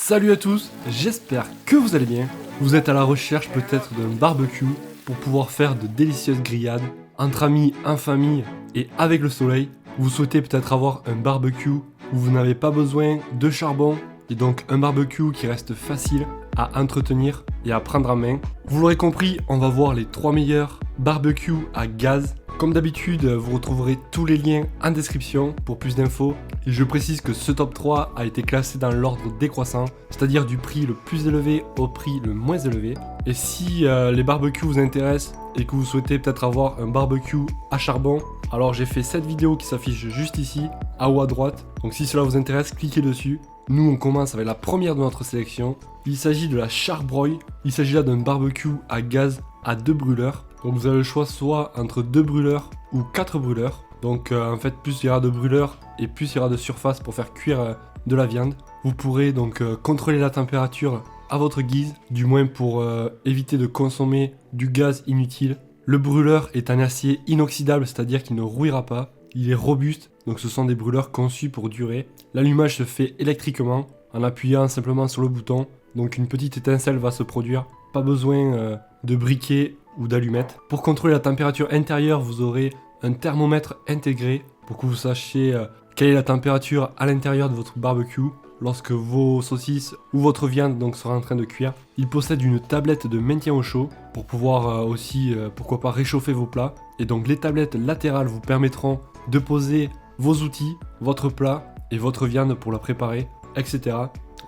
Salut à tous, j'espère que vous allez bien. Vous êtes à la recherche peut-être d'un barbecue pour pouvoir faire de délicieuses grillades entre amis, en famille et avec le soleil. Vous souhaitez peut-être avoir un barbecue où vous n'avez pas besoin de charbon et donc un barbecue qui reste facile à entretenir et à prendre en main. Vous l'aurez compris, on va voir les 3 meilleurs barbecues à gaz. Comme d'habitude, vous retrouverez tous les liens en description pour plus d'infos. Et je précise que ce top 3 a été classé dans l'ordre décroissant, c'est-à-dire du prix le plus élevé au prix le moins élevé. Et si les barbecues vous intéressent et que vous souhaitez peut-être avoir un barbecue à charbon, alors j'ai fait cette vidéo qui s'affiche juste ici, en haut à droite. Donc si cela vous intéresse, cliquez dessus. Nous on commence avec la première de notre sélection. Il s'agit de la Charbroil. Il s'agit là d'un barbecue à gaz à 2 brûleurs. Donc vous avez le choix soit entre 2 brûleurs ou 4 brûleurs. Donc en fait plus il y aura de brûleurs et plus il y aura de surface pour faire cuire de la viande. Vous pourrez donc contrôler la température à votre guise, du moins pour éviter de consommer du gaz inutile. Le brûleur est un acier inoxydable, c'est-à-dire qu'il ne rouillera pas. Il est robuste, donc ce sont des brûleurs conçus pour durer. L'allumage se fait électriquement en appuyant simplement sur le bouton. Donc une petite étincelle va se produire. Pas besoin de briquet ou d'allumettes. Pour contrôler la température intérieure, vous aurez un thermomètre intégré pour que vous sachiez quelle est la température à l'intérieur de votre barbecue lorsque vos saucisses ou votre viande donc sera en train de cuire. Il possède une tablette de maintien au chaud pour pouvoir aussi, pourquoi pas, réchauffer vos plats. Et donc les tablettes latérales vous permettront de poser vos outils, votre plat et votre viande pour la préparer, etc.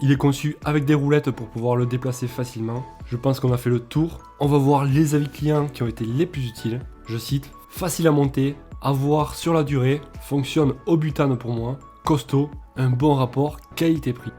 Il est conçu avec des roulettes pour pouvoir le déplacer facilement. Je pense qu'on a fait le tour. On va voir les avis clients qui ont été les plus utiles. Je cite, facile à monter, à voir sur la durée, fonctionne au butane pour moi, costaud, un bon rapport qualité-prix.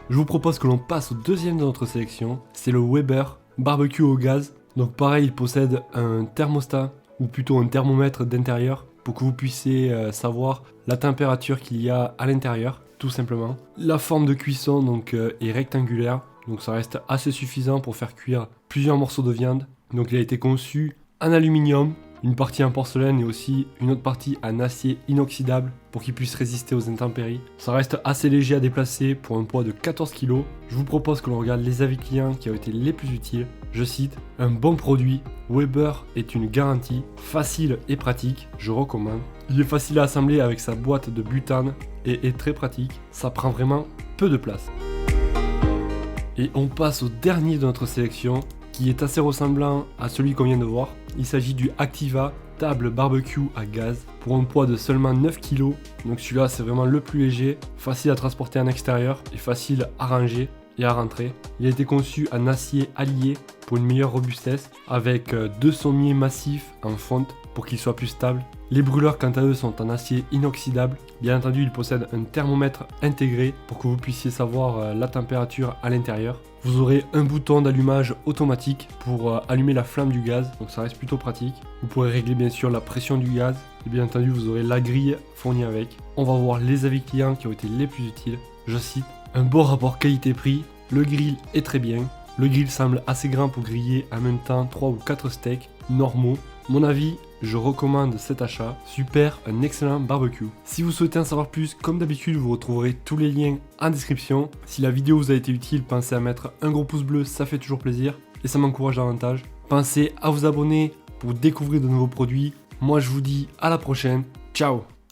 Je vous propose que l'on passe au deuxième de notre sélection, c'est le Weber barbecue au gaz. Donc pareil, il possède un thermostat ou plutôt un thermomètre d'intérieur pour que vous puissiez savoir la température qu'il y a à l'intérieur, tout simplement. La forme de cuisson donc est rectangulaire, donc ça reste assez suffisant pour faire cuire plusieurs morceaux de viande. Donc il a été conçu en aluminium, une partie en porcelaine et aussi une autre partie en acier inoxydable pour qu'il puisse résister aux intempéries. Ça reste assez léger à déplacer pour un poids de 14 kg. Je vous propose que l'on regarde les avis clients qui ont été les plus utiles. Je cite, un bon produit, Weber est une garantie, facile et pratique, je recommande. Il est facile à assembler avec sa boîte de butane et est très pratique, ça prend vraiment peu de place. Et on passe au dernier de notre sélection, qui est assez ressemblant à celui qu'on vient de voir. Il s'agit du Activa table barbecue à gaz pour un poids de seulement 9 kg. Donc celui-là c'est vraiment le plus léger, facile à transporter en extérieur et facile à ranger et à rentrer. Il a été conçu en acier allié pour une meilleure robustesse avec 2 sommiers massifs en fonte pour qu'il soit plus stable. Les brûleurs quant à eux sont en acier inoxydable. Bien entendu, il possède un thermomètre intégré pour que vous puissiez savoir la température à l'intérieur. Vous aurez un bouton d'allumage automatique pour allumer la flamme du gaz, donc ça reste plutôt pratique. Vous pourrez régler bien sûr la pression du gaz et bien entendu vous aurez la grille fournie avec. On va voir les avis clients qui ont été les plus utiles. Je cite, un bon rapport qualité-prix, le grill est très bien. Le grill semble assez grand pour griller en même temps 3 ou 4 steaks normaux. Mon avis, je recommande cet achat. Super, un excellent barbecue. Si vous souhaitez en savoir plus, comme d'habitude, vous retrouverez tous les liens en description. Si la vidéo vous a été utile, pensez à mettre un gros pouce bleu, ça fait toujours plaisir et ça m'encourage davantage. Pensez à vous abonner pour découvrir de nouveaux produits. Moi, je vous dis à la prochaine. Ciao!